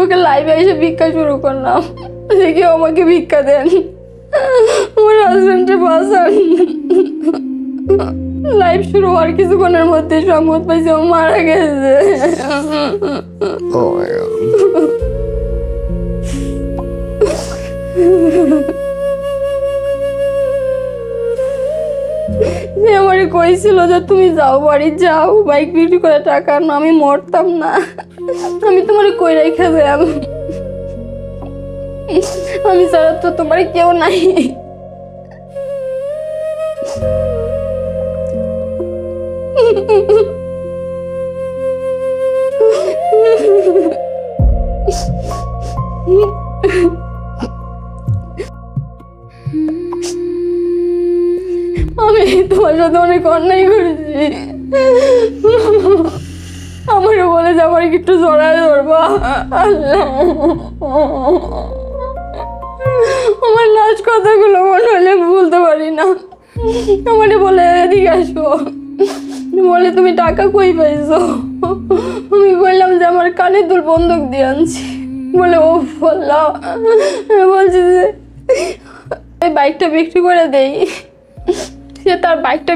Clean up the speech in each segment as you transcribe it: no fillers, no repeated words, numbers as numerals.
ফেসবুকে লাইভে এসে ভিক্ষা শুরু করলাম যে কেউ আমাকে ভিক্ষা দেন, আমার হাজবেন্ডে বাঁচান। লাইভ শুরু হওয়ার কিছুক্ষণের মধ্যে সংবাদ পাইছে ও মারা গেছে। Oh my God. যে আমারে কইছিল যে তুমি যাও বাড়ি যাও, বাইক বিক্রি করে টাকা আনো, আমি মরতাম না। আমি তোমারে কই রাইখা যাম, আমি ছাড়া তো তোমার কেউ নাই। আমি তোমার সাথে অনেক অন্যায় করেছি। আমারও বলে যে আমার একটু জড়ায় ধরবা। আল্লাহ, আমার লাস্ট কথাগুলো মনে হলে ভুলতে পারি না। আমারে বলে এদিকে আসো, বলে তুমি টাকা কই পাইছো? আমি বললাম যে আমার কানের দুল বন্ধক দিয়ে আনছি। বলে ও আল্লাহ, বলছি যে এই বাইকটা বিক্রি করে দেই। সে তার বাইকটা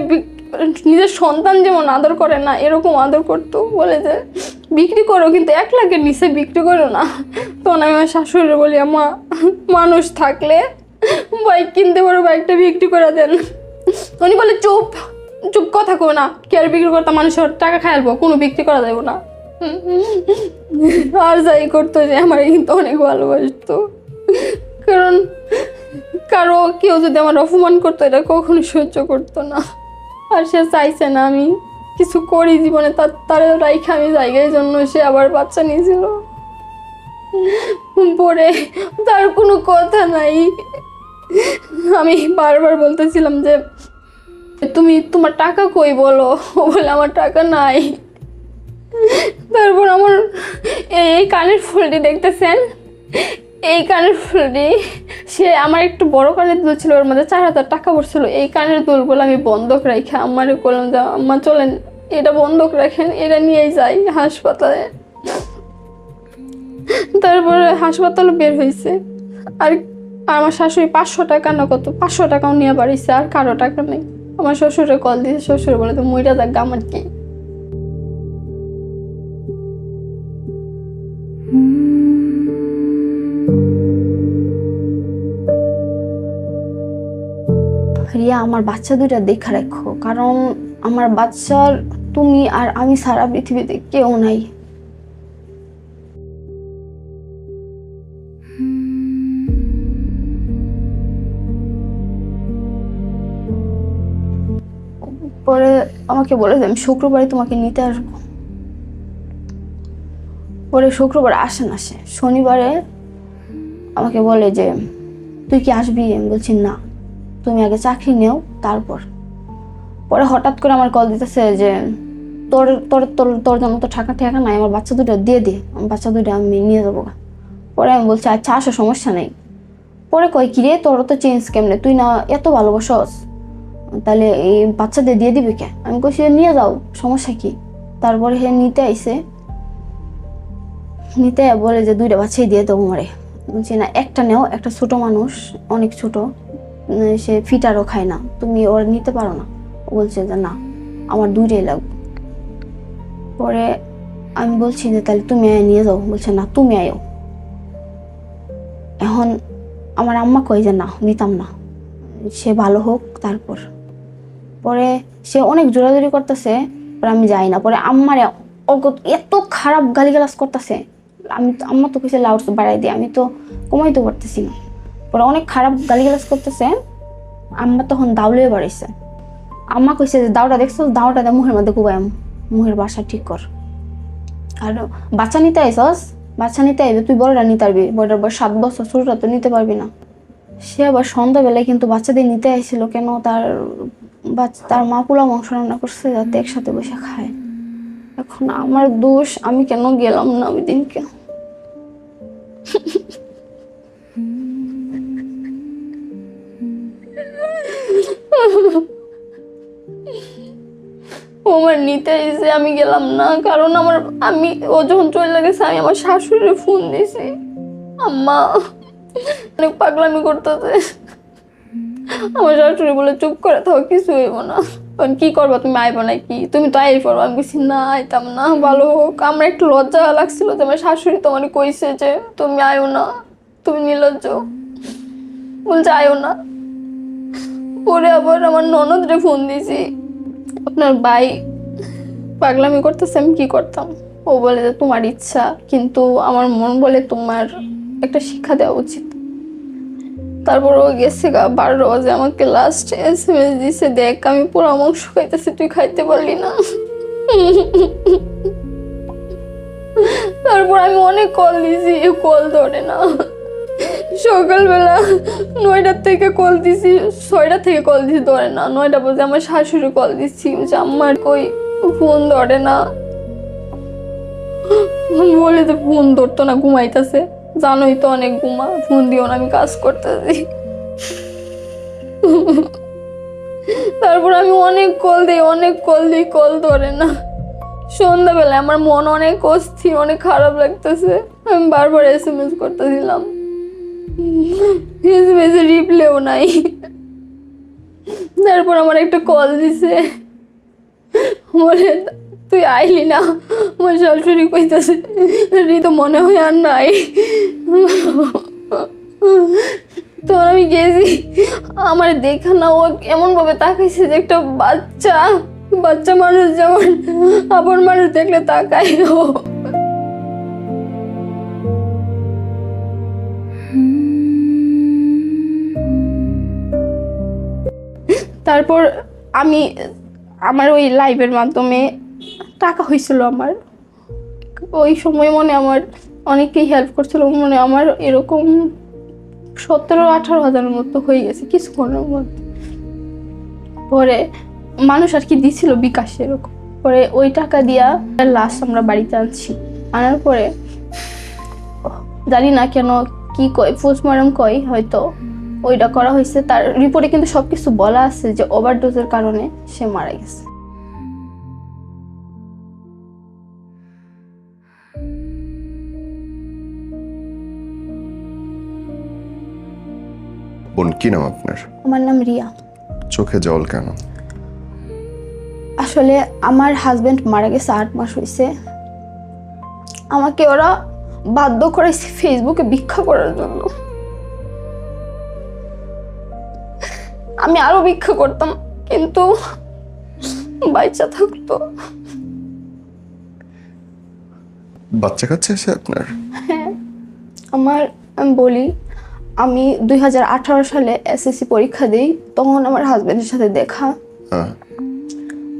নিজের সন্তান যেমন আদর করে না এরকম আদর করতো। বলে যে বিক্রি করো, কিন্তু 1 লাখের নিচে বিক্রি করো না। তখন আমি আমার শাশুড়ি বলি, আমা মানুষ থাকলে বাইক কিনতে পারো, বাইকটা বিক্রি করে দেন। উনি বলে চুপ চুপ, কথা কো না, কি আর বিক্রি করতাম, মানুষের টাকা খাইলবো, কোনো বিক্রি করা যাবো না। আর যাই করতো যে আমার কিন্তু অনেক ভালোবাসতো, কারণ কারো কেউ যদি আমার অপমান করতো এটা কখনো সহ্য করতো না। আর সে চাইছে না আমি কিছু করি জীবনে, তার রাইখা আমি জায়গায় জন্য সে আবার বাচ্চা নিয়েছিল। পরে তার কোনো কথা নাই। আমি বারবার বলতেছিলাম যে তুমি তোমার টাকা কই বলো, ও বলে আমার টাকা নাই। তারপর আমার এই কানের ফুলটি দেখতেছেন, এই কানের ফুলটি সে আমার একটু বড় কানের দুল ছিল, ওর মধ্যে 4000 টাকা পড়ছিল। এই কানের দুলগুলো আমি বন্ধক রাখি আমারে বললাম যে আম্মা চলেন এটা বন্ধক রাখেন, এটা নিয়েই যাই হাসপাতালে। তারপরে হাসপাতালে বের হয়েছে। আর আমার শাশুড়ি 500 টাকা না কত 500 টাকাও নিয়ে বাড়িছে, আর কারো টাকা নেই। আমার শ্বশুরে কল দিয়েছে, শ্বশুর বলে তো মইরা যাক আমার কি। রিয়া, আমার বাচ্চা দুইটা দেখা রাখো, কারণ আমার বাচ্চার তুমি আর আমি সারা পৃথিবীতে কেউ নাই। পরে আমাকে বলে যে আমি শুক্রবারে তোমাকে নিতে আসবো। পরে শুক্রবার আসে না, সে শনিবারে আমাকে বলে যে তুই কি আসবি? আমি বলছি না, তুমি আগে চাকরি নেও তারপর। পরে হঠাৎ করে আমার কল দিতেছে যে তোর তোর তোর তোর জন্য তো টাকা ঠেকা নাই, আমার বাচ্চা দুটো দিয়ে দে, আমার বাচ্চা দুটো আমি নিয়ে যাবো। পরে আমি বলছি আচ্ছা আসো, সমস্যা নেই। পরে কয় কি রে, তোর তো চেঞ্জ কেমনে, তুই না এত ভালোবাসস, তাহলে এই বাচ্চাদের দিয়ে দিবি কে? আমি কইছি নিয়ে যাও, সমস্যা কি। তারপরে হে নিতে আইসে, নিতে বলে যে 2টা বাচ্চাই দিয়ে দেবো মারে। বলছি না, একটা নেও, একটা ছোট মানুষ, অনেক ছোট, সে ফিটারও খায় না, তুমি ওর নিতে পারো না। ও বলছে যে না, আমার 2টাই লাগবে। পরে আমি বলছি যে তাহলে তুমি নিয়ে যাও। বলছে না, তুমি আয়ো। এখন আমার আম্মা কয় যে না, নিতাম না, সে ভালো হোক তারপর। পরে সে অনেক জোরাজোরি করতেছে, পরে আমি যাই না। পরে আম্মারে এত খারাপ গালিগালাজ করতেছে, আম্মা তো কইছে লাউড বাড়াই দিয়ে, আমি তো কমাইতে পারতেছি না। পরে অনেক খারাপ গালিগালাজ করতেছে। আম্মা তখন দাউলে বাড়াইছে। আম্মা কইছে যে দাওটা দেখছো, দাওটা দিয়ে মুখের মধ্যে কুবায়াম, মুখের বাসা ঠিক কর। আর বাচ্চা নিতে আইসস, বাচ্চা নিতে আইবে, তুই বড়টা নিতে পারবি, বড়টার বয়স 7 বছর, ছোটটা তো নিতে পারবি না। সে আবার সন্ধ্যাবেলায় কিন্তু বাচ্চাদের নিতে আইছিল কেন, তার মা পোলাও মাংস রান্না করছে যাতে একসাথে বসে খায়। এখন আমার দোষ, আমি কেন গেলাম না ওই দিনকে। ও আমার নিতে এসে আমি গেলাম না, কারণ ও যখন চলে গেছে আমি আমার শাশুড়ির ফোন দিছি, আম্মা অনেক পাগলামি করতেছে। আমার শাশুড়ি বলে চুপ করে থাকো, কিছু হইব না। কারণ কি করবো, তুমি আইবো নাকি, তুমি তো আই পড়বো। আমি বলছি না, আইতাম না, ভালো হোক। আমার একটু লজ্জা লাগছিল যে আমার শাশুড়ি তোমার কইছে যে তুমি আয়ো না, তুমি নির্লজ্জ, বলছে আয়ো না। পরে আবার আমার ননদরে ফোন দিছি, আপনার ভাই পাগলামি করতেছে, আমি কি করতাম। ও বলে যে তোমার ইচ্ছা, কিন্তু আমার মন বলে তোমার একটা শিক্ষা দেওয়া উচিত। তারপর ও গেছে 12 বাজে আমাকে লাস্ট SMS দিছে, দেখ আমি পুরো মাংস খাইতেছি, তুই খাইতে পারলি না। তারপর আমি অনেক কল দিছি, কল ধরে না। সকালবেলা 9টার থেকে কল দিছি, 6টা থেকে কল দিছি, ধরে না। 9টা বাজে আমার শাশুড়ি কল দিচ্ছি, যে আমার কই, ফোন ধরে না। বলে যে ফোন ধরতো না, ঘুমাইতেছে, জানোই তো অনেক ঘুমা, ফোন দিও না, আমি কাজ করতেছি। তারপর আমি অনেক কল দিই, কল ধরে না। সন্ধ্যাবেলায় আমার মন অনেক অস্থির, অনেক খারাপ লাগতেছে, আমি বারবার SMS করতেছিলাম, SMS রিপ্লেও নাই। তারপর আমার একটা কল দিছে, বলে তুই আইলি না, আমার শাশুড়ি কইতাছে তো মনে হয় আর নাই। তো আমি গেছি, আমার দেখা না, ও এমন ভাবে তাকাইছে যে একটা বাচ্চা মানুষ যেমন আপন মানুষ দেখলে তাকাই ও। তারপর আমার ওই লাইভের মাধ্যমে টাকা হয়েছিল। আমার ওই সময় মনে আমার অনেকেই হেল্প করছিল, মনে আমার এরকম 17-18 হাজারের মতো হয়ে গেছে কিছুক্ষণের মধ্যে। পরে মানুষ আর কি দিছিল বিকাশে এরকম। পরে ওই টাকা দিয়া লাস্ট আমরা বাড়িতে আনার পরে জানি না কেন কি কয়, পোস্টমর্টম কয় হয়তো, ওইটা করা হয়েছে। তার রিপোর্টে কিন্তু সবকিছু বলা আছে যে ওভারডোজের কারণে সে মারা গেছে। বোন, কি নাম আপনার? আমার নাম রিয়া। চোখে জল কেন? আসলে আমার হাজবেন্ড মারা গেছে 8 মাস হয়েছে। আমাকে ওরা বাধ্য করেছে ফেসবুকে ভিক্ষা করার জন্য। আমি আরো ভিক্ষা করতাম, কিন্তু বাচ্চা থাকতো। বাচ্চা কাচ্চা আছে আপনার? হ্যাঁ, আমি বলি, আমি 2018 সালে SSC পরীক্ষা দিই, তখন আমার হাজবেন্ডের সাথে দেখা।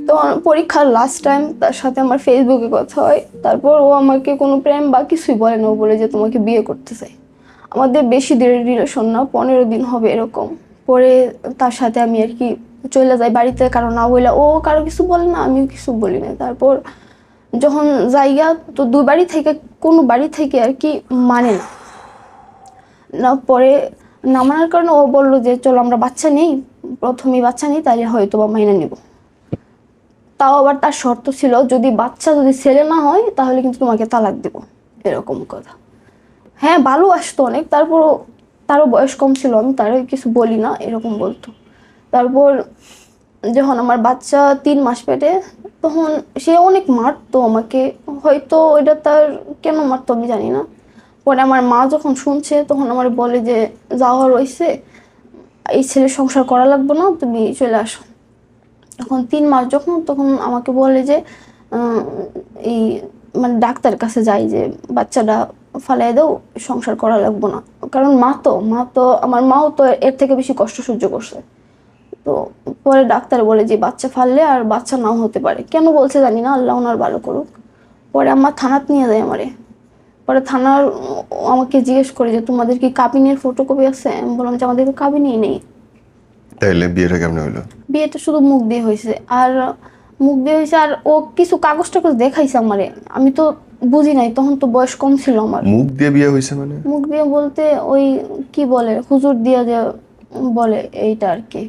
তো পরীক্ষার লাস্ট টাইম তার সাথে আমার ফেসবুকে কথা হয়। তারপর ও আমাকে কোনো প্রেম বা কিছুই বলে না, ও বলে যে তোমাকে বিয়ে করতে চাই। আমাদের বেশি দিনের রিলেশন না, 15 দিন হবে এরকম। পরে তার সাথে আমি আর কি চলে যাই বাড়িতে, কারণ না বললে ও কারো কিছু বলে না, আমিও কিছু বলি না। তারপর যখন যাইয়া, তো কোনো বাড়ি থেকে আর কি মানে না। পরে না মানার কারণে ও বললো যে চলো আমরা বাচ্চা নেই, প্রথমেই বাচ্চা নেই, তাহলে হয়তো বা মাইনা নিব। তাও আবার তার শর্ত ছিল, যদি ছেলে না হয় তাহলে কিন্তু তোমাকে তালাক দেব, এরকম কথা। হ্যাঁ, ভালো আসতো অনেক। তারপর তারও বয়স কম ছিল, আমি তারও কিছু বলি না, এরকম বলতো। তারপর যখন আমার বাচ্চা 3 মাস পেটে, তখন সে অনেক মারতো আমাকে, হয়তো ওইটা তার কেন মারতো আমি জানি না। পরে আমার মা যখন শুনছে, তখন আমার বলে যে যাওয়া রয়েছে, এই ছেলের সংসার করা লাগবে না, তুমি চলে আসো। তখন 3 মাস তখন আমাকে বলে যে এই মানে ডাক্তার কাছে যাই, যে বাচ্চাটা ফালাই দাও, সংসার করা লাগবো না। কারণ আমার মাও তো এর থেকে বেশি কষ্ট সহ্য করছে। তো পরে ডাক্তার বলে যে বাচ্চা ফাললে আর বাচ্চা নাও হতে পারে, কেন বলছে জানি না, আল্লাহ ওনার ভালো করুক। পরে আমার থানাত নিয়ে যায় আমারে। পরে থানার আমাকে জিজ্ঞেস করে যে তোমাদের কি কাবিনের ফটোকপি আছে? আমি বললাম যে আমাদের তো কাবিনই নেই। তাইলে বিয়েটা কেমন হলো? বিয়েটা শুধু মুখ দিয়ে হয়েছে, আর ও কিছু কাগজ টাগজ দেখাইছে আমারে, আমি তো বুঝি নাই, তখন তো বয়স কম ছিল আমার। মুখ দিয়ে বিয়ে হয়েছে মানে? মুখ দিয়ে বলতে ওই কি বলে, হুজুর দিয়া যে বলে, এইটা আর কি।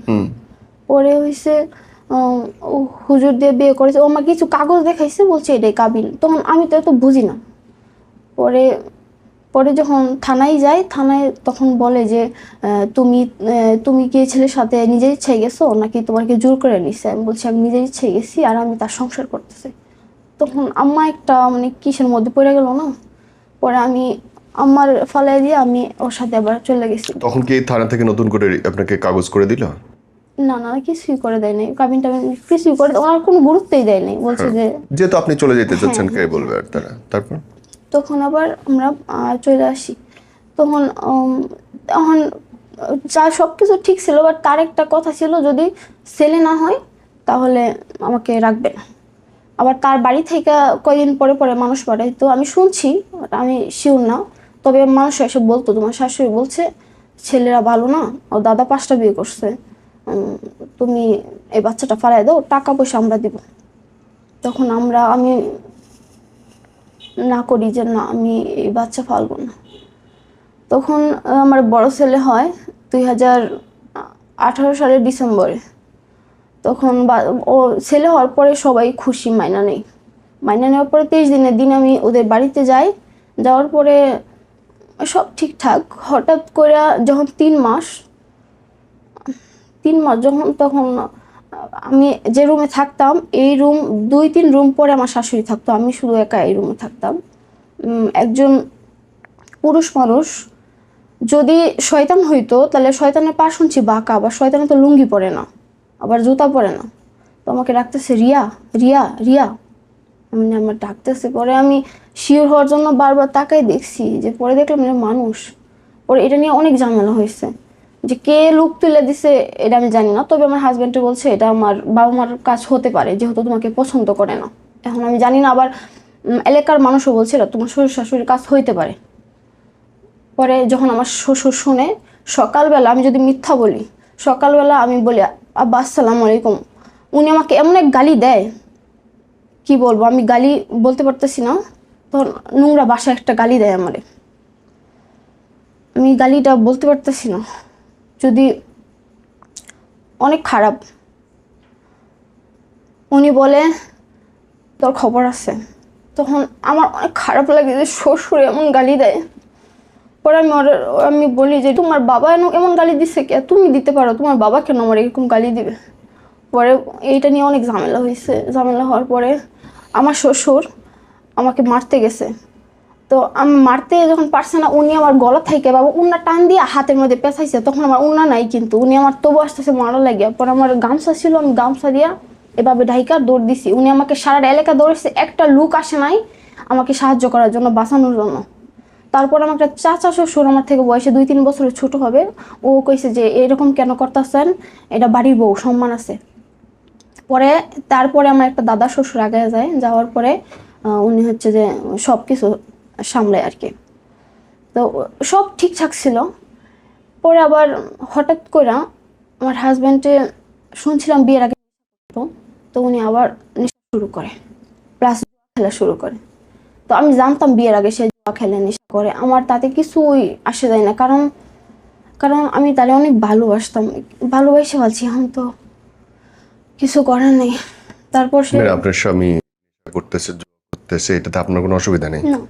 পরে হয়েছে আহ, ও হুজুর দিয়ে বিয়ে করেছে, ও আমাকে কিছু কাগজ দেখাইছে, বলছে এটাই কাবিল। তখন আমি তো এত বুঝি না। পরে পরে যখন থানায় যাই, থানায় তখন বলে যে তুমি কি এই ছেলের সাথে নিজের ইচ্ছায় গেছো নাকি তোমাকে জোর করে নিছে? আমি বলছি আমি নিজের ইচ্ছায় গেছি, আর আমি তার সংসার করতেছি। তখন আম্মা একটা মানে কিসের মধ্যে পড়ে গেল না। পরে আমি আমার ফালাই দিয়ে আমি ওর সাথে আবার চলে গেছি। তখন কি এই থানা থেকে নতুন করে আপনাকে কাগজ করে দিল? না না, কিছুই করে দেয় নাই, কাবিন টাবিন কিছুই করে, ওনার কোনো গুরুত্বই দেয় নাই, বলছে যে যেহেতু আপনি চলে যেতে চাচ্ছেন, কে হ্যাঁ। বলবে আর তারা? তারপর তখন আবার আমরা চলে আসি। তখন তখন যা সব কিছু ঠিক ছিল, বাট তার একটা কথা ছিল, যদি ছেলে না হয় তাহলে আমাকে রাখবে না। আবার তার বাড়ি থেকে কয়দিন পরে পরে মানুষ পাঠাইতো, আমি শুনছি, আমি শিওর না। তবে মানুষ এসে বলতো তোমার শাশুড়ি বলছে ছেলেরা ভালো না, ও দাদা 5টা বিয়ে করছে, তুমি এই বাচ্চাটা ফালাই দাও, টাকা পয়সা আমরা দিব। তখন আমি না করি যে না, আমি এই বাচ্চা ফালবো না। তখন আমার বড় ছেলে হয় 2018 সালের ডিসেম্বরে। তখন ও ছেলে হওয়ার পরে সবাই খুশি, মাইনা নেওয়ার পরে 23 দিনের দিন আমি ওদের বাড়িতে যাই। যাওয়ার পরে সব ঠিকঠাক। হঠাৎ করে যখন 3 মাস যখন, তখন আমি যে রুমে থাকতাম, এই রুম 2-3 রুম পরে আমার শাশুড়ি থাকতো, আমি শুধু একা এই রুমে থাকতাম। একজন পুরুষ মানুষ যদি শয়তান হইতো, তাহলে শয়তানের পা শুনছি বাঁকা, আবার শয়তানে তো লুঙ্গি পরে না, আবার জুতা পরে না। তো আমাকে ডাকতেছে রিয়া, রিয়া, রিয়া, আমার ডাকতেছে। পরে আমি শিওর হওয়ার জন্য বারবার তাকাই দেখছি, যে পরে দেখলাম এটা মানুষ। পরে এটা নিয়ে অনেক ঝামেলা হয়েছে, যে কে লুক তুলে দিছে এটা আমি জানি না। তবে আমার হাজব্যান্ডে বলছে এটা আমার বাবা মার কাজ হতে পারে, যেহেতু তোমাকে পছন্দ করে না। এখন আমি জানি না, আবার এলাকার মানুষও বলছে এটা তোমার শ্বশুর শাশুড়ির কাজ হইতে পারে। পরে যখন আমার শ্বশুর শুনে, সকালবেলা আমি যদি মিথ্যা বলি, সকালবেলা আমি বলি আব্বা আসসালামু আলাইকুম, উনি আমাকে এমন এক গালি দেয়, কি বলবো, আমি গালি বলতে পারতেছি না। তখন নোংরা বাসায় একটা গালি দেয় আমারে, আমি গালিটা বলতে পারতেছি না, যদি অনেক খারাপ। উনি বলে তোর খবর আছে। তখন আমার অনেক খারাপ লাগে যে শ্বশুর এমন গালি দেয়। পরে আমি বলি যে তোমার বাবা এমন গালি দিচ্ছে কে, তুমি দিতে পারো, তোমার বাবা কেন আমার এরকম গালি দিবে? পরে এইটা নিয়ে অনেক ঝামেলা হয়েছে। ঝামেলা হওয়ার পরে আমার শ্বশুর আমাকে মারতে গেছে। তো আমি মারতে যখন পারছে না, উনি আমার গলা থেকে বাবা উন্না টান দিয়ে হাতের মধ্যে পেঁচাইছে। তখন আমার উন্না নাই, কিন্তু উনি আমার তবু আসতেছে মারা লাগিয়া। পরে আমার গামছা ছিল, আমি গামছা দিয়া এভাবে ঢাইকা দৌড় দিছি। উনি আমাকে সারা এলাকা দৌড়েছে, একটা লোক আসে নাই আমাকে সাহায্য করার জন্য, বাঁচানোর জন্য। তারপর আমার একটা চাচা শ্বশুর, আমার থেকে বয়সে 2-3 বছরের ছোট হবে, ও কইছে যে এরকম কেন করতেছেন, এটা বাড়ির বউ, সম্মান আছে। পরে তারপরে আমার একটা দাদা শ্বশুর আগে যায়, যাওয়ার পরে উনি হচ্ছে যে সব কিছু সামলায় আর কি। তো সব ঠিকঠাক ছিল। পরে আবার হঠাৎ করে আমার হাজব্যান্ডে শুনছিলাম বিয়ের আগে তো উনি আবার নেশা শুরু করে, প্লাস খেলা শুরু করে। তো আমি জানতাম বিয়ের আগে সে জুয়া খেলে, নেশা করে, আমার তাতে কিছুই আসে যায় না, কারণ কারণ আমি তাহলে অনেক ভালোবাসতাম, ভালোবাসে বলছি, এখন তো কিছু করার নেই। তারপর সে মানে আপনার স্বামী করতেছে, জব করতেছে, এটাতে আপনার কোনো অসুবিধা নেই? না,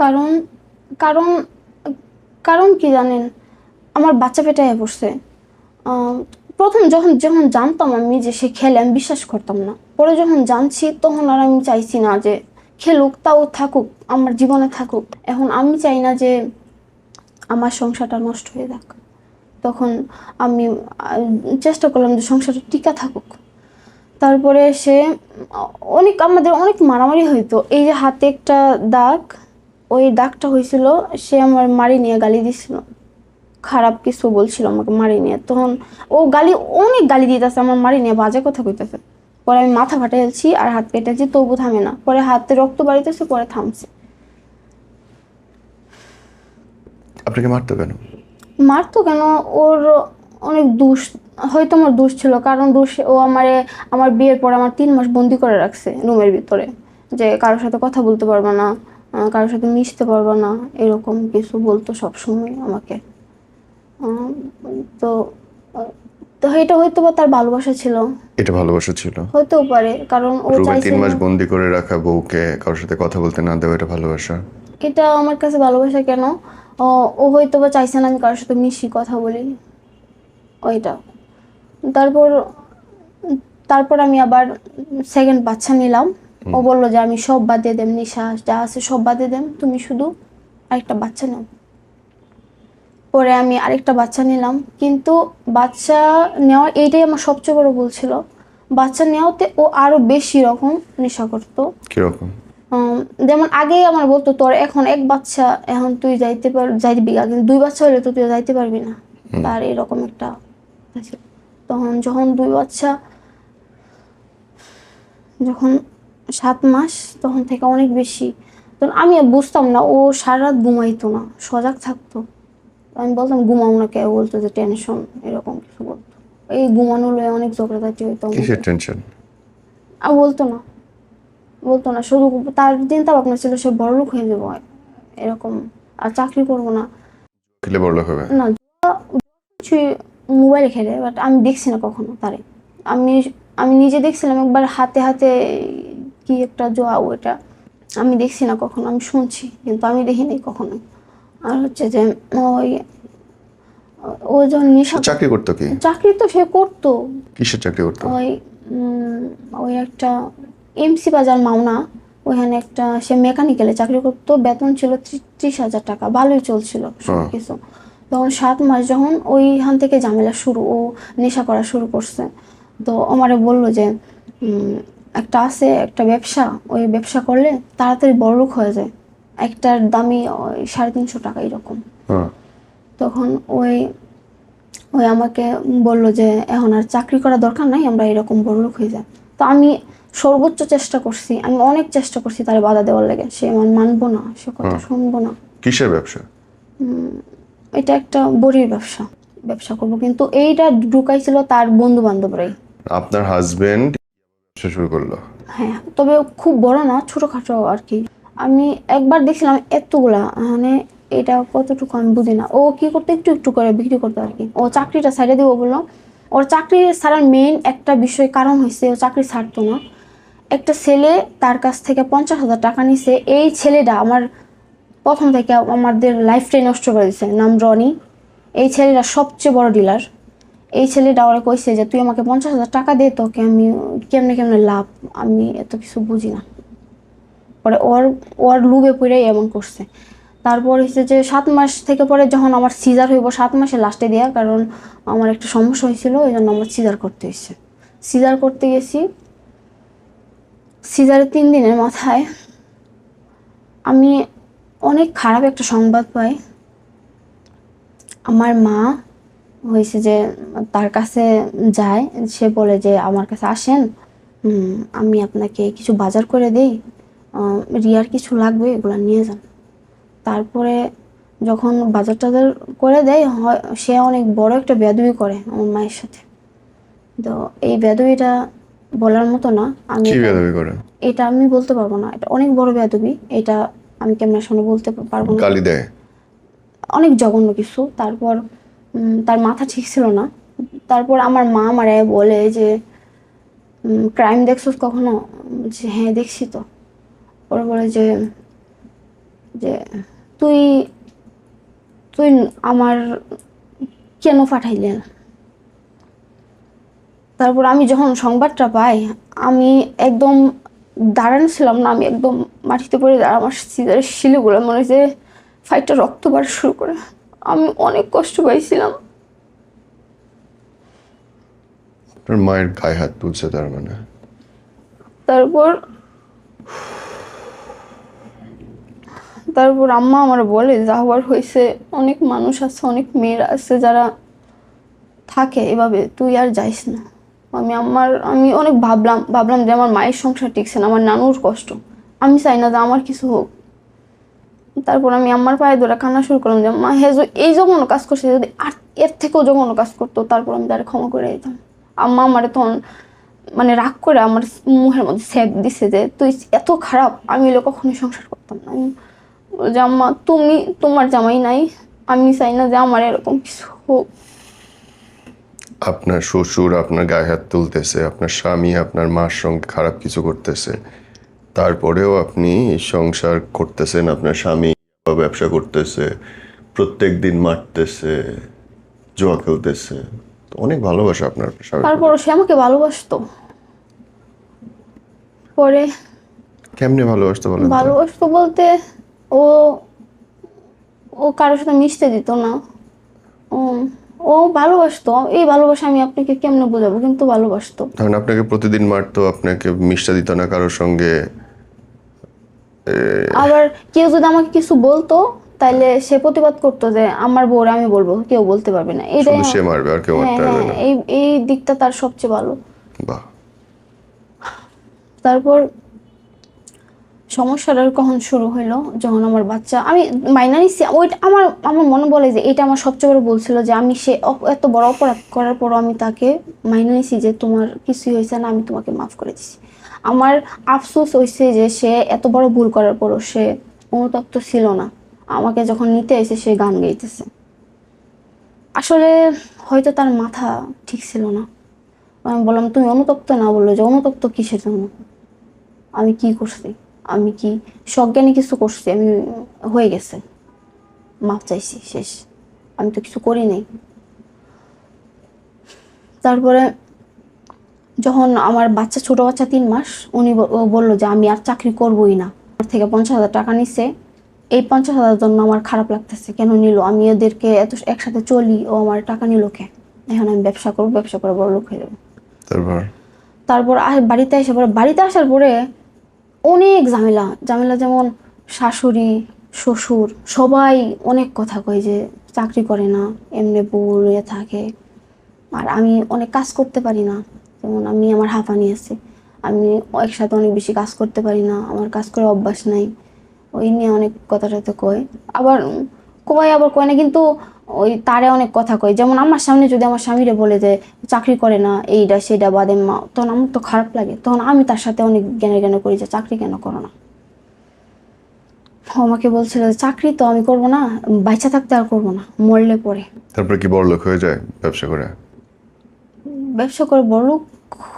কারণ কারণ কারণ কি জানেন, আমার বাচ্চা পেটে পড়ছে। প্রথম যখন যখন জানতাম আমি যে সে খেলে, আমি বিশ্বাস করতাম না। পরে যখন জানছি, তখন আর আমি চাইছি না যে খেলুক, তাও থাকুক, আমার জীবনে থাকুক। এখন আমি চাই না যে আমার সংসারটা নষ্ট হয়ে যাক। তখন আমি চেষ্টা করলাম যে সংসারটা টিকা থাকুক। তারপরে সে আমাদের অনেক মারামারি হইতো। এই যে হাতে একটা দাগ, ওই দাগটা হয়েছিল, সে আমার মারি নিয়ে গালি দিছিল, খারাপ কিছু বলছিল আমাকে মারি নিয়ে। তখন ও অনেক গালি দিতেছে, আমার মারি নিয়ে বাজে কথা কইতেছে। পরে আমি মাথা ফাটাইছি আর হাত কেটেছি, তবু থামে না। পরে হাতে রক্ত বাড়িতেছে, পরে থামছে। আপনাকে মারতো কেন? মারতো কেন, ওর অনেক দোষ, হয়তো আমার দোষ ছিল, কারণ ও আমার বিয়ের পর আমার 3 মাস বন্দি করে রাখছে রুমের ভিতরে, যে কারোর সাথে কথা বলতে পারবে না, কারোর সাথে মিশতে পারবে না, এরকম কিছু বলতো সব সময় আমাকে। তো তো এটা হয়তো বা তার ভালোবাসা ছিল, এটা ভালোবাসা ছিল? হতেও পারে, কারণ ও রুমে চাইছে 3 মাস না। বন্দি করে রাখা বউকে কারোর সাথে কথা বলতে না দেওয়া, এটা ভালোবাসা? এটা আমার কাছে ভালোবাসা কেন? ও ও হয়তো বা চাইছে না আমি কারোর সাথে মিশি, কথা বলি, ওইটা। তারপর তারপর আমি আবার সেকেন্ড বাচ্চা নিলাম। ও বললো যে আমি সব বাদ দিয়ে দেম, নিঃশ্বাস যা আছে সব বাদ দিয়ে দেম, তুমি শুধু আরেকটা বাচ্চা নাও। পরে আমি আরেকটা বাচ্চা নিলাম, কিন্তু বাচ্চা নেওয়া এইটাই আমার সবচেয়ে বড় ভুল ছিল। বাচ্চা নেওয়াতে ও আরো বেশি রকম নেশা করতো। কিরকম? যেমন আগেই আমার বলতো তোর এখন এক বাচ্চা, এখন তুই যাইবি, কিন্তু 2 বাচ্চা হলে তো তুই যাইতে পারবি না, তার এরকম একটা কথা ছিল। তখন যখন 2 বাচ্চা, যখন 7 মাস, তখন থেকে অনেক বেশি, তখন আমি আর বুঝতাম না, ও সারা রাত ঘুমাইতো না, সজাগ থাকতো। আমি বলতাম ঘুমাও না, কে বলতো যে টেনশন, এরকম কিছু বলতো। এই ঘুমানো লয়ে অনেক ঝগড়াঝাটি হইতো কিসের আমাদের। টেনশন? আর বলতো না, শুধু তার চিন্তা ভাবনা ছিল সে বড়লোক হয়ে যাবো এরকম, আর চাকরি করবো না। খেলে বড়লোক হবে? না, কিছুই মোবাইলে খেলে, বাট আমি দেখছি না কখনো তারে। আমি আমি নিজে দেখছিলাম একবার হাতে হাতে কি একটা জোয়া, ওইটা আমি দেখছি না কখনো, আমি শুনছি কিন্তু আমি দেখিনি কখনো। আর হচ্ছে যে ওই ও যখন নেশা, চাকরি করতো কি? চাকরি তো সে করতো, কিসের চাকরি করতো? ওই ওই একটা এমসি বাজার মাওনা, ওইখানে একটা সে মেকানিক্যালে চাকরি করতো, বেতন ছিল 30,000 টাকা, ভালোই চলছিল সব কিছু। তখন 7 মাস যখন ওইখান থেকে ঝামেলা শুরু, ও নেশা করা শুরু করছে। তো আমারে বললো যে একটা আছে একটা ব্যবসা, ওই ব্যবসা করলে তাড়াতাড়ি বড়লোক হয়ে যায়, একটার দামই 350 টাকা এরকম। তখন ওই ওই আমাকে বললো যে এখন আর চাকরি করা দরকার নাই, আমরা এরকম বড়লোক হয়ে যাই। তো আমি সর্বোচ্চ চেষ্টা করছি, আমি অনেক চেষ্টা করছি তার বাধা দেওয়ার লেগে, সে মানবো না, সে কথা শুনবো না। কিসের ব্যবসা? এটা একটা বড়ির ব্যবসা করবো, কিন্তু এইটা ঢুকাইছিল তার বন্ধু বান্ধবরাই। আপনার হাজবেন্ড ব্যবসা শুরু করলো? হ্যাঁ, তবে খুব বড় না, ছোটখাটো আর কি। আমি একবার দেখছিলাম এতগুলা, মানে এটা কতটুকু আমি বুঝি না। ও কি করতে, একটু একটু করে বিক্রি করতো আর কি। ও চাকরিটা ছাইড়ে দিব বললো। ওর চাকরি ছাড়ার মেইন একটা বিষয় কারণ হয়েছে ও চাকরি ছাড়তো না। একটা ছেলে তার কাছ থেকে 50,000 টাকা নিছে। এই ছেলেটা আমার প্রথম থেকে আমাদের লাইফটাই নষ্ট করে দিছে। নাম রনি। এই ছেলেটা সবচেয়ে বড় ডিলার। এই ছেলেটা ওরা কইছে যে তুই আমাকে 50,000 টাকা দে, তোকে আমি কেমনে কেমনে লাভ, আমি এত কিছু বুঝি না। পরে ওর ওর লুবে পড়ে এমন করছে। তারপর হচ্ছে যে 7 মাস থেকে পরে যখন আমার সিজার হইব, 7 মাসে লাস্টে দেওয়া, কারণ আমার একটা সমস্যা হয়েছিল, ওই জন্য আমার সিজার করতে হয়েছে। সিজার করতে গেছি, সিজারের 3 দিনের মাথায় আমি অনেক খারাপ একটা সংবাদ পাই। আমার মা হয়েছে যে তার কাছে যায়, সে বলে যে আমার কাছে আসেন, আমি আপনাকে কিছু বাজার করে দিই, রিয়ার কিছু লাগবে, এগুলো নিয়ে যান। তারপরে যখন বাজার টাজার করে দেয়, সে অনেক বড় একটা বেয়াদবি করে আমার মায়ের সাথে। তো এই বেয়াদবিটা বলার মতো না। আমি কি বেয়াদবি করে? এটা আমি বলতে পারবো না, এটা অনেক বড় বেয়াদবি, এটা আমি কেমন সামনে বলতে পারবো না। গালি দেয়? অনেক জঘন্য কিছু। তারপর তার মাথা ঠিক ছিল না। তারপর আমার মা আমারে বলে যে ক্রাইম দেখছিস কখনো? যে হ্যাঁ দেখছি তো। ওরা বলে যে যে তুই তুই আমার কেন পাঠাইলি? তারপর আমি যখন সংবাদটা পাই, আমি একদম দাঁড়ানো ছিলাম না, আমি একদম মাটিতে পড়ে আমার সিজারের শিলিগুলো মনে হচ্ছে ফাইটটা রক্ত বার শুরু করে। আমি অনেক কষ্ট পাইছিলাম। আপনার মায়ের গায়ে হাত তুলছে তার মানে? তারপর তারপর আম্মা আমার বলে যা হওয়ার হয়েছে, অনেক মানুষ আছে, অনেক মেয়েরা আছে যারা থাকে এভাবে, তুই আর যাইস না। আমি অনেক ভাবলাম যে আমার মায়ের সংসার টিকছে না, আমার নানুর কষ্ট, আমি চাই না যে আমার কিছু হোক। তারপর আমি আম্মার পায়ে ধরে কান্না শুরু করলাম যে মা, হ্যাঁ এই জঘন্য কাজ করছে, যদি আর এর থেকেও জঘন্য কাজ করতো তারপর আমি তারা ক্ষমা করে দিতাম। আম্মা আমার তখন মানে রাগ করে আমার মুখের মধ্যে স্যাপ দিছে যে তুই এত খারাপ, আমি এলো কখনোই সংসার করতাম না। আমি যে আম্মা, তুমি তোমার জামাই নাই, আমি চাই না যে আমার এরকম কিছু হোক। আপনার শ্বশুর আপনার গায়ে হাত তুলতেছে, আপনার স্বামী আপনার মার সঙ্গে খারাপ কিছু করতেছে, তারপরেও আপনি সংসার করতেছেন, আপনার স্বামী ব্যবসা করতেছে, প্রত্যেক দিন মারতেছে, জুয়া খেলতেছে, তো অনেক ভালোবাসা আপনার স্বামীর প্রতি। তারপরও সে আমাকে ভালোবাসতো। পরে কেমনে ভালোবাসতে বলেন তো? ভালোবাসতো বলতে ও ও কারোর সাথে মিশতে দিত না। উম, ও ভালোবাসতো, এই ভালোবাসা আমি আপনাকে কেমনে বোঝাবো, কিন্তু ভালোবাসতো। ধরেন আপনাকে প্রতিদিন মারতো, আপনাকে মিশতে দিত না কারোর সঙ্গে। আবার কেউ যদি আমাকে কিছু বলতো তাইলে সে প্রতিবাদ করতো যে আমার বউরে আমি বলবো, কেউ বলতে পারবে না। এটাই শুধু সে মারবে আর কেউ হ্যাঁ মারতে পারবে হ্যাঁ, না। এই এই দিকটা তার সবচেয়ে ভালো। বাহ। তারপর সমস্যাটা কখন শুরু হলো, যখন আমার বাচ্চা আমি মাইনা নিচ্ছি, ওইটা আমার আমার মনে বলে যে এটা আমার সবচেয়ে বড় বলছিল যে আমি সে এত বড় অপরাধ করার পরও আমি তাকে মাইনা নিছি যে তোমার কিছুই হয়েছে না, আমি তোমাকে মাফ করে দিছি। আমার আফসোস হয়েছে যে সে এত বড় ভুল করার পরও সে অনুতপ্ত ছিল না। আমাকে যখন নিতে এসে সে গান গাইতেছে। আসলে হয়তো তার মাথা ঠিক ছিল না। আমি বললাম তুমি অনুতপ্ত না, বললো যে অনুতপ্ত কিসের জন্য, আমি কি করছি, আমি কি সজ্ঞানে কিছু করছি, আমি হয়ে গেছে, মাফ চাইছি, শেষ, আমি তো কিছু করি নাই। তারপরে যখন আমার বাচ্চা, ছোট বাচ্চা 3 মাস, ও বললো যে আমি আর চাকরি করবোই না। আমার থেকে 50,000 টাকা নিছে। এই 50,000 জন্য আমার খারাপ লাগতেছে, কেন নিল, আমি ওদেরকে এত একসাথে চলি, ও আমার টাকা নিল কে, এখন আমি ব্যবসা করবো, ব্যবসা করে বড় লোক হয়ে যাবো। তারপর তারপর বাড়িতে এসে পরে, বাড়িতে আসার পরে অনেক ঝামেলা ঝামেলা, যেমন শাশুড়ি শ্বশুর সবাই অনেক কথা কয় যে চাকরি করে না, এমনি বলে থাকে। আর আমি অনেক কাজ করতে পারি না, যেমন আমি আমার হাঁপানি আছে, আমি একসাথে অনেক বেশি কাজ করতে পারি না, আমার কাজ করে অভ্যাস নাই, ওই নিয়ে অনেক কথাটাতে কয়। আবার কয় আবার কয় না, কিন্তু ওই তারে অনেক কথা কয়। যেমন আমার সামনে যদি আমার স্বামীরে বলে যে চাকরি করে না, এইটা সেটা বাদে মা, তখন আমার তো খারাপ লাগে, তখন আমি তার সাথে অনেক জ্ঞানে জ্ঞানে করি যে চাকরি কেন করো না। ও আমাকে বলছিল যে চাকরি তো আমি করবো না, বাচ্চা থাকতে আর করবো না, মরলে পরে। তারপর কি বড়লোক হয়ে যায় ব্যবসা করে? ব্যবসা করে বড়লোক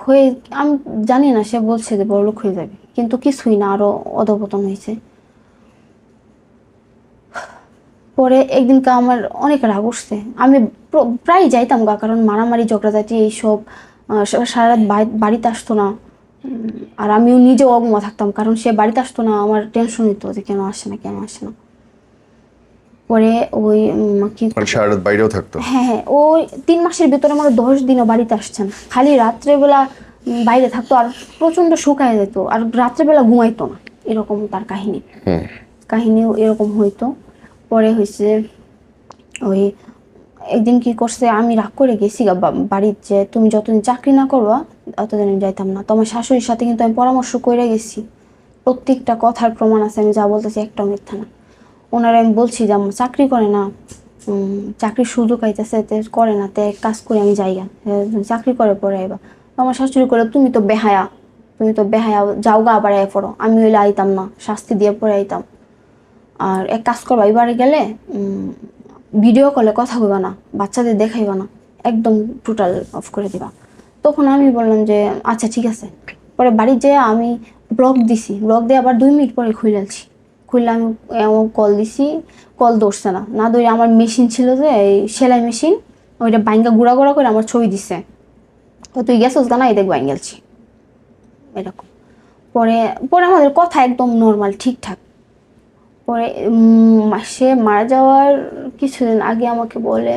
হয়ে, আমি জানি না, সে বলছে যে বড়লোক হয়ে যাবে, কিন্তু কিছুই না, আরো অধঃপতন হয়েছে। পরে একদিনকে আমার অনেক রাগ উঠছে, আমি প্রায় যাইতাম গা, কারণ মারামারি ঝগড়াঝাটি এইসব, সারা রাত বাড়িতে আসতো না। আর আমিও নিজেও অগমা থাকতাম, কারণ সে বাড়িতে আসতো না, আমার টেনশন হইতো যে কেন আসে না কেন আসে না। পরে ওই কি, মানে সারা রাত বাইরেও থাকতো? হ্যাঁ হ্যাঁ, ওই 3 মাসের ভিতরে আমার 10 দিনও বাড়িতে আসছে না, খালি রাত্রেবেলা বাইরে থাকতো, আর প্রচন্ড শুকায় যেত, আর রাত্রেবেলা ঘুমাইতো না, এরকম তার কাহিনী। কাহিনীও এরকম হইতো। পরে হয়েছে ওই একদিন কি করছে, আমি রাগ করে গেছি বাড়ির, যে তুমি যতদিন চাকরি না করবা ততদিন আমি যাইতাম না। তো আমার শাশুড়ির সাথে কিন্তু আমি পরামর্শ করে গেছি, প্রত্যেকটা কথার প্রমাণ আছে, আমি যা বলতেছি একটাও মিথ্যা না। ওনারা আমি বলছি যে আমার চাকরি করে না, চাকরির সুযোগ আইতেছে, তে করে না, তে এক কাজ করে আমি যাইয়া, চাকরি করে পরে আইবা। আমার শাশুড়ি করে তুমি তো বেহায়া, তুমি তো বেহায়া, যাও গা আবার আয় পড়ো। আমি হইলে আইতাম না, শাস্তি দিয়ে পরে আইতাম। আর এক কাজ করবা, এবারে গেলে ভিডিও কলে কথা কইবা না, বাচ্চাদের দেখাইবা না, একদম টোটাল অফ করে দিবা। তখন আমি বললাম যে আচ্ছা ঠিক আছে। পরে বাড়ি যেয়ে আমি ব্লক দিছি, ব্লক দিয়ে আবার 2 মিনিট পরে খুলছি, খুললে আমি এমন কল দিছি, কল ধরছে না, না ধরে আমার মেশিন ছিল যে এই সেলাই মেশিন, ওইটা বাইঙ্গা গুঁড়া গুঁড়া করে আমার ছবি দিছে, তো তুই গেছিস গানা, এই দেখ বাইঙ্গেলছি, এরকম। পরে পরে আমাদের কথা একদম নর্মাল ঠিকঠাক। পরে সে মারা যাওয়ার কিছুদিন আগে আমাকে বলে,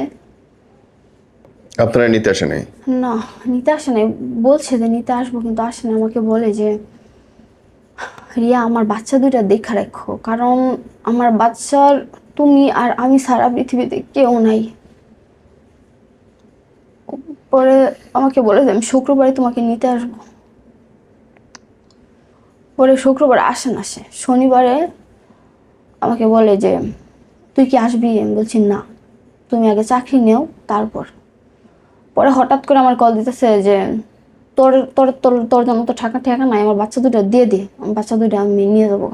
আপনারা নিতে আসে নাই? না নিতে আসে নাই, বলছে যে নিতে আসবো কিন্তু আসে না। আমাকে বলে যে রিয়া আমার বাচ্চা 2টা দেখা রাখো, কারণ আমার বাচ্চার তুমি আর আমি সারা পৃথিবীতে কেউ নাই। পরে আমাকে বলে যে আমি শুক্রবারে তোমাকে নিতে আসবো। পরে শুক্রবার আসে না, সে শনিবারে আমাকে বলে যে তুই কি আসবি, আমি বলছি না, তুমি আগে চাকরি নেও তারপর। পরে হঠাৎ করে আমার কল দিতেছে যে তোর তোর তোর তোর জন্য তো টাকা ঠেকা নাই, আমার বাচ্চা 2টা দিয়ে দে, আমার বাচ্চা 2টা আমি নিয়ে যাবো।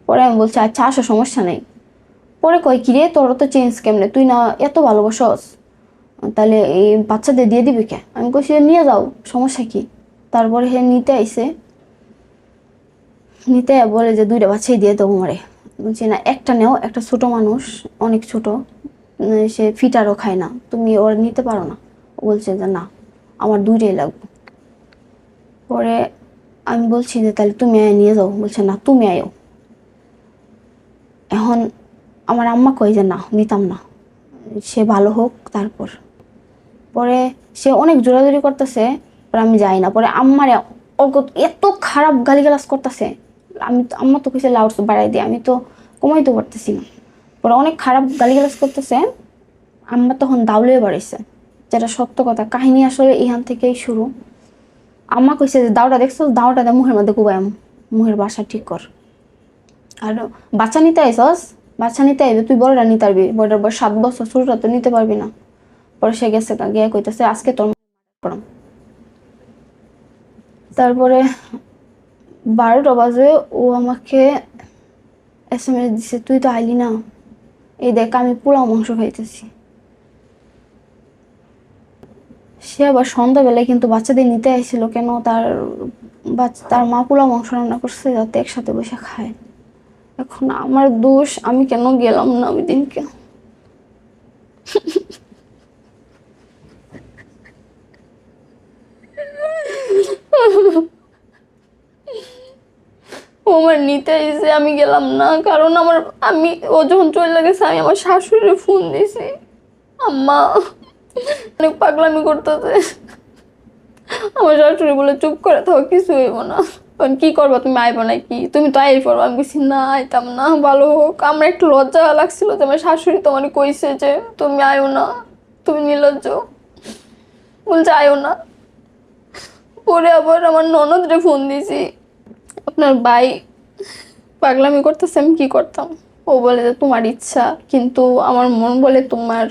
পরে আমি বলছি আচ্ছা আসো, সমস্যা নেই। পরে কয় কি রে তোর তো চেঞ্জ কেমনে, তুই না এত ভালোবাসস, তাহলে এই বাচ্চাদের দিয়ে দিবি কে? আমি কইছি নিয়ে যাও, সমস্যা কি? তারপরে হে নিতে আইছে, নিতে বলে যে 2টা বাচ্চাই দিয়ে দেবো মারে। বলছি না, একটা নেও, একটা ছোট মানুষ, অনেক ছোট, সে ফিটারও খায় না, তুমি ওর নিতে পারো না। ও বলছে যে না, আমার 2টাই লাগবে। পরে আমি বলছি যে তাহলে তুমি নিয়ে যাও। বলছে না, তুমি আয়ো। এখন আমার আম্মা কয় যে না, নিতাম না, সে ভালো হোক তারপর। পরে সে অনেক জোরাজুরি করতেছে, পরে আমি যাই না। পরে আম্মার এত খারাপ গালিগালাজ করতেছে, আম্মা তো কইছে লাউড বাড়াই দিয়ে, আমি তো কমাইতে পারতেছি না। পরে অনেক খারাপ গালিগালাজ করতেছে। আম্মা তখন দাউলে বাড়াইছে, যেটা সত্য কথা। কাহিনী আসলে এখান থেকেই শুরু। আম্মা কইছে যে দাওটা দেখছো, দাওটা দে মুখের মধ্যে কুবায়াম, মুখের বাসা ঠিক কর। আর বাচ্চা নিতে আইসস, বাচ্চা নিতে আইবে, তুই বড়টা নিতে পারবি, বড়টার বয়স 7 বছর, ছোটটা তো নিতে পারবি না। পরে সে গেছে গিয়ে কইতেছে আজকে তোর করাম। তারপরে 12টা বাজে ও আমাকে SMS দিছে, তুই তো আইলি না, এই দেখ আমি পোলাও মাংস খাইতেছি। সে আবার সন্ধ্যাবেলায় কিন্তু বাচ্চাদের নিতে আইছিল কেন, তার মা পোলাও মাংস রান্না করছে যাতে একসাথে বসে খায়। এখন আমার দোষ, আমি কেন গেলাম না ওই দিনকে। ও আমার নিতে এসে আমি গেলাম না, কারণ ও যখন চলে গেছে আমি আমার শাশুড়ির ফোন দিছি, আম্মা অনেক পাগলামি করতেছে। আমার শাশুড়ি বলে চুপ করে থাকো, কিছু হইব না। তখন কি করবো, তুমি আইবো নাকি, তুমি তো আই পড়বো। আমি বলছি না, আইতাম না, ভালো হোক। আমার একটু লজ্জা লাগছিল যে আমার শাশুড়ি তোমার কইছে যে তুমি আয়ো না, তুমি নির্লজ্জ, বলছে আয়ো না। পরে আবার আমার ননদরে ফোন দিছি, আপনার ভাই পাগলামি করতেছে, আমি কি করতাম। ও বলে যে তোমার ইচ্ছা, কিন্তু আমার মন বলে তোমার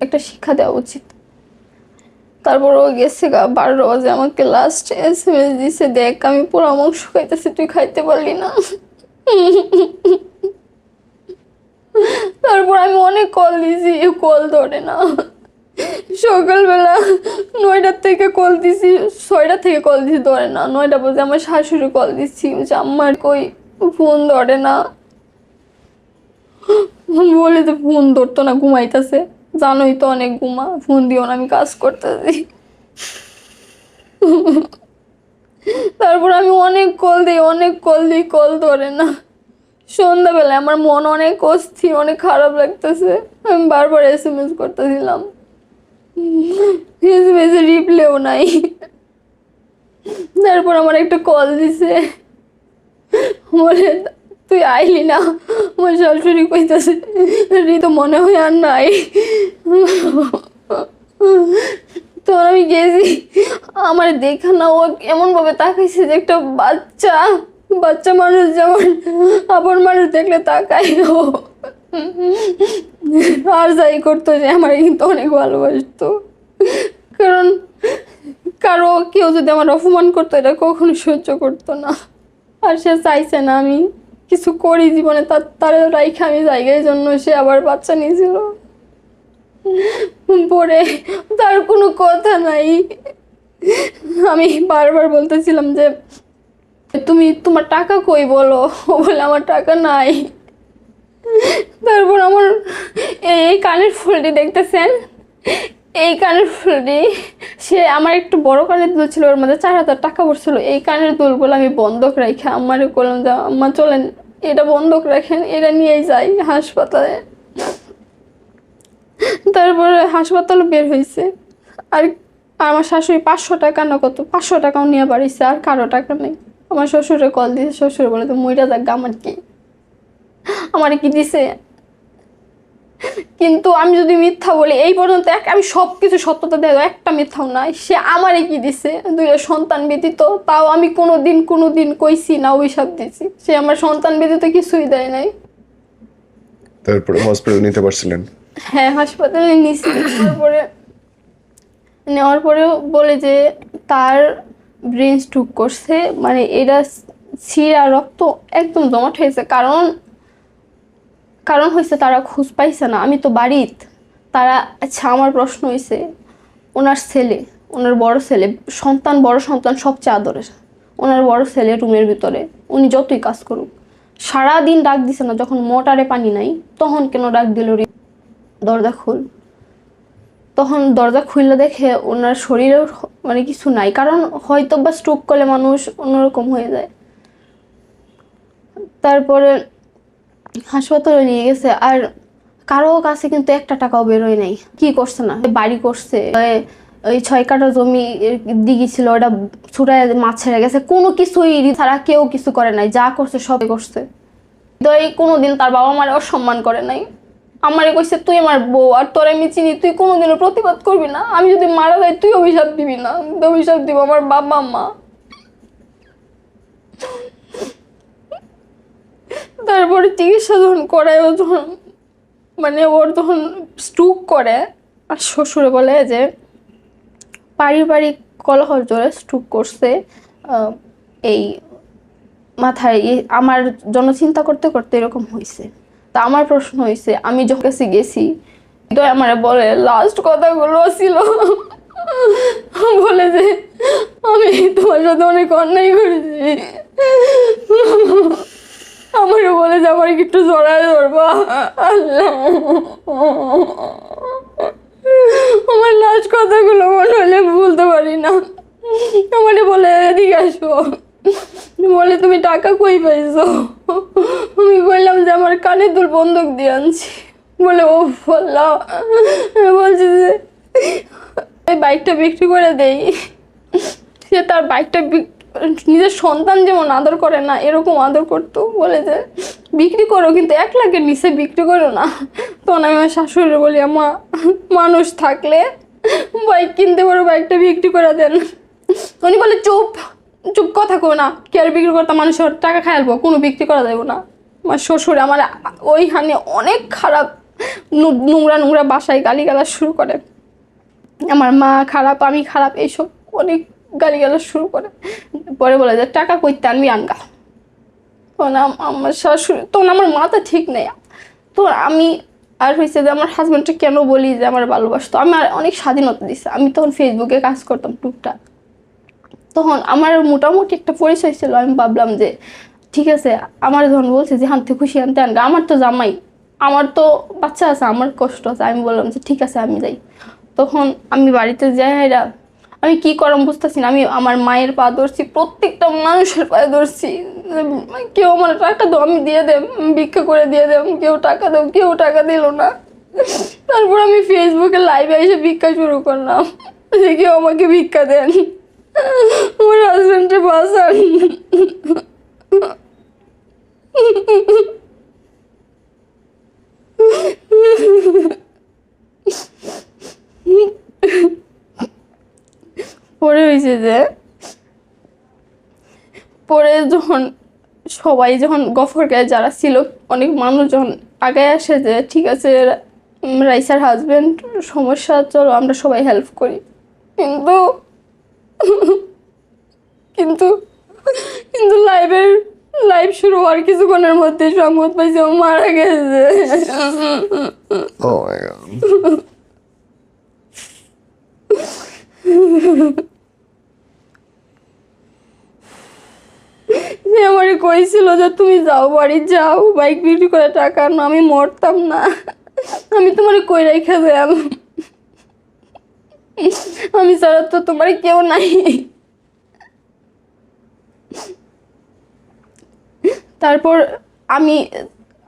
একটা শিক্ষা দেওয়া উচিত। তারপর ও গেছে 12টা বাজে আমাকে লাস্ট SMS দিছে, দেখ আমি পোড়া মাংস খাইতেছি, তুই খাইতে পারলি না। তারপর আমি অনেক কল দিছি, কল ধরে না। সকালবেলা 9টার থেকে কল দিছি, 6টা থেকে কল দিছি, ধরে না। 9টা বাজে আমার শাশুড়ি কল দিচ্ছি, আমার কই, ফোন ধরে না। বলে তো ফোন ধরতো না, ঘুমাইতেছে, জানোই তো অনেক ঘুমা, ফোন দিও না, আমি কাজ করতেছি। তারপর আমি অনেক কল দিই, কল ধরে না। সন্ধ্যাবেলায় আমার মন অনেক অস্থির, অনেক খারাপ লাগতেছে, আমি বারবার SMS করতেছিলাম, SMS রিপ্লেও নাই। তারপর আমার একটা কল দিছে, বলে তুই আইলি না, আমার শাশুড়ি কইতাছে তো মনে হয় আর নাই। তো আমি গেছি, আমার দেখা না, ও এমন ভাবে তাকাইছে যে একটা বাচ্চা মানুষ যেমন আপন মানুষ দেখলে তাকাই, ও আর যাই করতো, যে আমার কিন্তু অনেক ভালোবাসতো। কারণ কেউ যদি আমার অপমান করতো, এটা কখনো সহ্য করতো না। আর সে চাইছে না আমি কিছু করি জীবনে, তার রাইখে আমি জায়গায় জন্য সে আবার বাচ্চা নিয়েছিল। পরে তার কোনো কথা নাই। আমি বারবার বলতেছিলাম যে তুমি তোমার টাকা কই বলো, ও বলে আমার টাকা নাই। তারপর আমার এই কানের ফুলটি দেখতেছেন, এই কানের ফুলটি সে আমার একটু বড় কানের দুল ছিল, ওর মধ্যে 4,000 টাকা পড়ছিল। এই কানের দুলগুলো আমি বন্ধক রাখি আমারে বললাম যে আম্মা চলেন, এটা বন্ধক রাখেন, এটা নিয়েই যাই হাসপাতালে। তারপরে হাসপাতালে বের হয়েছে, আর আমার শাশুড়ি 500 টাকা না কত, 500 টাকাও নিয়ে বাড়িছে, আর কারো টাকা নেই। আমার শ্বশুরে কল দিয়েছে, শ্বশুর বলে তো মইরা যাক, আমার কি, আমার কি দিছে। কিন্তু আমি যদি মিথ্যা বলি, এই পর্যন্ত আমি সবকিছু সত্যতা দেয়, একটা মিথ্যাও নাই। সে আমারে কি দিছে, 2টা সন্তান ব্যতীত, তাও আমি কোনোদিন কইছি না, অভিশাপ দিছি। সে আমার সন্তান ব্যতীত কিছুই দেয় নাই। তারপরে হসপিটাল নিতে পারছিলেন? হ্যাঁ, হাসপাতালে নিছি। তারপরে নেওয়ার পরেও বলে যে তার ব্রেন স্ট্রোক করছে, মানে এটা শিরা রক্ত একদম জমাট হয়েছে। কারণ হয়েছে তারা খোঁজ পাইছে না, আমি তো বাড়িতে, তারা আচ্ছা আমার প্রশ্ন হয়েছে ওনার ছেলে, ওনার বড় ছেলে, সন্তান বড় সন্তান সবচেয়ে আদরের, ওনার বড় ছেলে রুমের ভিতরে, উনি যতই কাজ করুক সারাদিন ডাক দিছে না, যখন মোটরে পানি নাই তখন কেন ডাক দিল দরজা খুল। তখন দরজা খুললে দেখে ওনার শরীরেও মানে কিছু নাই, কারণ হয়তো বা স্ট্রোক করলে মানুষ অন্যরকম হয়ে যায়। তারপরে হাসপাতালে নিয়ে গেছে, আর কারো কাছে কিন্তু একটা টাকাও বেরোয় নাই। কি করছে না, বাড়ি করছে, ওই 6 কাঠা জমি দিঘি ছিল ওটা ছুটায় মাছ ছেড়ে গেছে, কোনো কিছুই ছাড়া কেউ কিছু করে নাই, যা করছে সবই করছে। কোনোদিন তার বাবা মারে অসম্মান করে নাই। আমারে কইছে তুই আমার বউ আর তোর আমি চিনি, তুই কোনোদিনও প্রতিবাদ করবি না, আমি যদি মারা যাই তুই অভিশাপ দিবি না, অভিশাপ দিব আমার বাবা মা। তারপরে চিকিৎসা যখন করায়, ও যখন মানে ওর যখন স্ট্রোক করে, আর শ্বশুরে বলে যে পারিবারিক কলহর জোরে স্ট্রোক করছে, এই মাথায় আমার জন্য চিন্তা করতে করতে এরকম হয়েছে। তা আমার প্রশ্ন হয়েছে, আমি যখন কাছে গেছি তো আমার বলে লাস্ট কথাগুলো ছিল বলে যে আমি তোমার সাথে অনেক অন্যায় করেছি, আমারও বলে যে আমার একটু জড়ায় ধরবা। আল্লাহ, আমার লাস্ট কথাগুলো মনে হলে ভুলতে পারি না। আমারে বলে এদিকে আসো, বলে তুমি টাকা কই পাইছো? আমি বললাম যে আমার কানে দুল বন্ধক দিয়ে আনছি। বলে ও আল্লাহ, বলছি যে এই বাইকটা বিক্রি করে দেই। সে তার বাইকটা নিজের সন্তান যেমন আদর করে না এরকম আদর করতো। বলে যে বিক্রি করো, কিন্তু 1 লাখের নিচে বিক্রি করো না। তখন আমি আমার শাশুড়ি বলি আমা মানুষ থাকলে বাইক কিনতে পারো, বাইকটা বিক্রি করে দেন। উনি বলে চুপ চুপ, কথা কো না, কি আর বিক্রি করতাম, মানুষের টাকা খাইলবো, কোনো বিক্রি করা যাবো না। আমার শ্বশুর আমার ওইখানে অনেক খারাপ নোংরা নোংরা বাসায় গালিগালাজ শুরু করে, আমার মা খারাপ, আমি খারাপ, এইসব অনেক গালিগালাজ শুরু করে। পরে বলে যে টাকা কইতে আনবি আনগা। তখন আমার শাশুড়ি, তখন আমার মাথা ঠিক নেই। তো আমি আর হয়েছে যে আমার হাজব্যান্ডটা কেন বলি যে আমার ভালোবাসতো, আমার অনেক স্বাধীনতা দিচ্ছে। আমি তখন ফেসবুকে কাজ করতাম টুকটাক, তখন আমার মোটামুটি একটা পরিচয় ছিল। আমি ভাবলাম যে ঠিক আছে, আমার যখন বলছে যে হানতে খুশি আনতে আনগা, আমার তো জামাই, আমার তো বাচ্চা আছে, আমার কষ্ট আছে। আমি বললাম যে ঠিক আছে আমি যাই। তখন আমি বাড়িতে যাই, আমি কি করম বুঝতেছি না। আমি আমার মায়ের পা ধরছি, প্রত্যেকটা মানুষের পায়ে ধরছি, কেউ আমার টাকা দাও, আমি দিয়ে দেব, ভিক্ষা করে দিয়ে দেব, কেউ টাকা দাও, কেউ টাকা দিল না। তারপর আমি ফেসবুকে লাইভে এসে ভিক্ষা শুরু করলাম যে কেউ আমাকে ভিক্ষা দেন, আমার হাজব্যান্ডের বাসান। পরে হয়েছে যে পরে যখন সবাই যখন গফরগাঁয়ে যারা ছিল অনেক মানুষ যখন আগে আসে যে ঠিক আছে রাইসার হাজবেন্ড সমস্যা, চলো আমরা সবাই হেল্প করি, কিন্তু কিন্তু কিন্তু লাইভ শুরু হওয়ার কিছুক্ষণের মধ্যে সংবাদ পাইছি ও মারা গেছে। Oh my God. সে আমারে কইছিল যে তুমি যাও, বাড়ি যাও, বাইক বিক্রি করে টাকা আনো, আমি মরতাম না, আমি তোমারে কই রেখে দেব, আমি ছাড়া তো তোমার কেউ নাই। তারপর আমি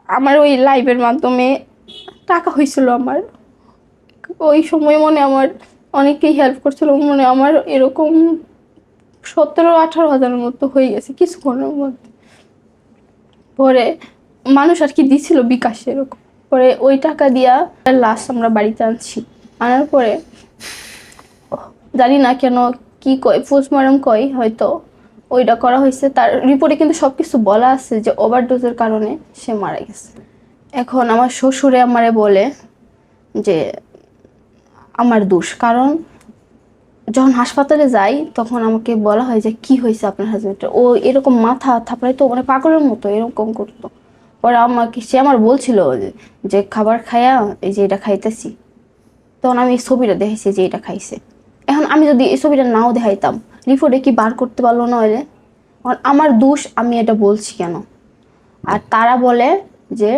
আমার ওই লাইভের মাধ্যমে টাকা হয়েছিল আমার, ওই সময় মনে আমার অনেকেই হেল্প করছিল, মনে আমার এরকম 17-18 হাজারের মতো হয়ে গেছে কিছুক্ষণের মধ্যে। পরে মানুষ আর কি দিছিল বিকাশে এরকম। পরে ওই টাকা দিয়া লাস্ট আমরা বাড়িতে আনছি, আনার পরে জানি না কেন কি কয় পোস্টমর্টম কয় হয়তো ওইটা করা হয়েছে, তার রিপোর্টে কিন্তু সব কিছু বলা আছে যে ওভারডোজের কারণে সে মারা গেছে। এখন আমার শ্বশুরে আমারে বলে যে আমার দোষ, কারণ যখন হাসপাতালে যাই তখন আমাকে বলা হয় যে কি হয়েছে আপনার হাজবেন্ডের, ও এরকম মাথা থাপড়াই তো মানে পাগলের মতো এরকম করতো। পরে আমাকে সে আমার বলছিল যে খাবার খায়া এই যে এটা খাইতেছি, তখন আমি এই ছবিটা দেখাইছি যে এটা খাইছে। এখন আমি যদি এই ছবিটা নাও দেখাইতাম, রিপোর্টে কি বার করতে পারলো না হলে আমার দোষ, আমি এটা বলছি কেন? আর তারা বলে যে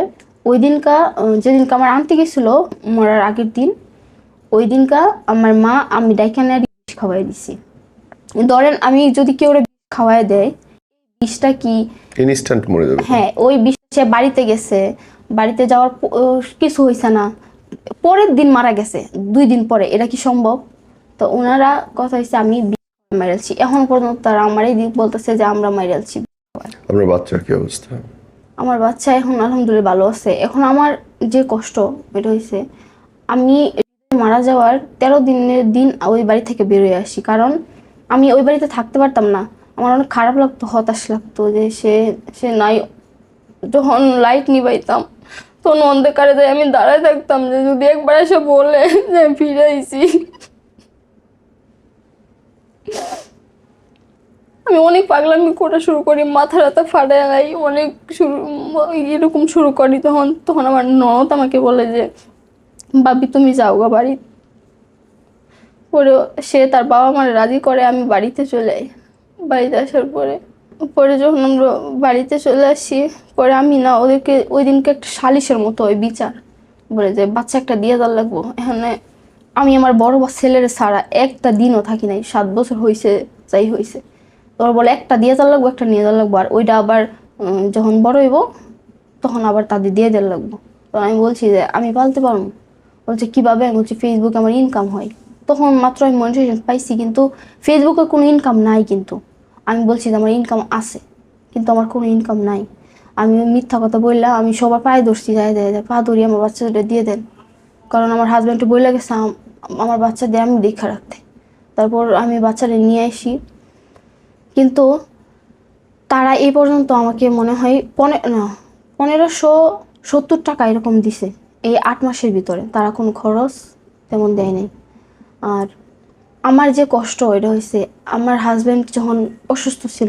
ওই দিনকা যেদিনকে আমার আনতে গেছিলো মরার আগের দিন, ওই দিনকা আমার মা আমি ডাইখানে বিষ খাওয়াই দিছি। ধরেন আমি যদি কেউ বিষ খাওয়াই দেয়, বিষটা কি ইনস্ট্যান্ট মরে যাবে। হ্যাঁ, ওই বিষ সে বাড়িতে গেছে, বাড়িতে যাওয়ার কিছু হয়েছে না, পরের দিন মারা গেছে 2 দিন পরে, এটা কি সম্ভব? তো ওনারা কথা হয়েছে আমি মেরেছি। এখন পর্যন্ত তারা আমার এই দিক বলতেছে যে আমরা মেরেছি। আপনার বাচ্চার কি অবস্থা? আমার বাচ্চা এখন আলহামদুলিল্লাহ ভালো আছে। এখন আমার যে কষ্ট এটা হয়েছে, আমি মারা যাওয়ার 13 দিনের দিন ওই বাড়ি থেকে বেরোয় আসি, কারণ আমি ওই বাড়িতে থাকতে পারতাম না। আমার অনেক খারাপ লাগতো, হতাশ লাগতো যে সে নাই। যখন লাইট নিবাইতাম তখন অন্ধকারে যাই আমি দাঁড়ায় থাকতাম যে যদি একবার এসে বলে যে আমি ফিরে আইছি। আমি অনেক পাগলামি করা শুরু করি, মাথা রাতা ফাটায় নাই, অনেক এরকম শুরু করি। তখন আমার ননদ আমাকে বলে যে ভাবি তুমি যাও গা বাড়ি। পরে সে তার বাবা মার রাজি করে, আমি বাড়িতে চলে যাই। বাড়িতে আসার পরে যখন আমরা বাড়িতে চলে আসি, পরে আমি না ওদেরকে ওই দিনকে একটা সালিশের মতো ওই বিচার বলে যে বাচ্চা একটা দিয়ে দেওয়ার লাগবো। এখানে আমি আমার বড় ছেলের ছাড়া একটা দিনও থাকি নাই, 7 বছর হয়েছে যাই হয়েছে। তোর বলে একটা দিয়ে দেওয়ার লাগবো, একটা নিয়ে দেওয়ার লাগবো, আর ওইটা আবার যখন বড় হইব তখন আবার তাদের দিয়ে দেওয়ার লাগবো। তো আমি বলছি যে আমি পালতে পারবো। বলছে কীভাবে? আমি বলছি ফেসবুকে আমার ইনকাম হয়। তখন মাত্র আমি মনিটাইজেশন পাইছি, কিন্তু ফেসবুকে কোনো ইনকাম নাই। কিন্তু আমি বলছি যে আমার ইনকাম আছে, কিন্তু আমার কোনো ইনকাম নাই। আমি মিথ্যা কথা বললাম, আমি সবার পায়ে ধরছি, যায় পা ধরি আমার বাচ্চাটা দিয়ে দেন, কারণ আমার হাজব্যান্ডকে বলে গেছে আমার বাচ্চা দিয়ে আমি দেখা রাখতে। তারপর আমি বাচ্চাটা নিয়ে আসি, কিন্তু তারা এই পর্যন্ত আমাকে মনে হয় 1570 টাকা এরকম দিছে এই 8 মাসের ভিতরে। তারা কোনো খরচ তেমন দেয় নাই। আর আমার যে কষ্ট এটা হয়েছে, আমার হাজব্যান্ড যখন অসুস্থ ছিল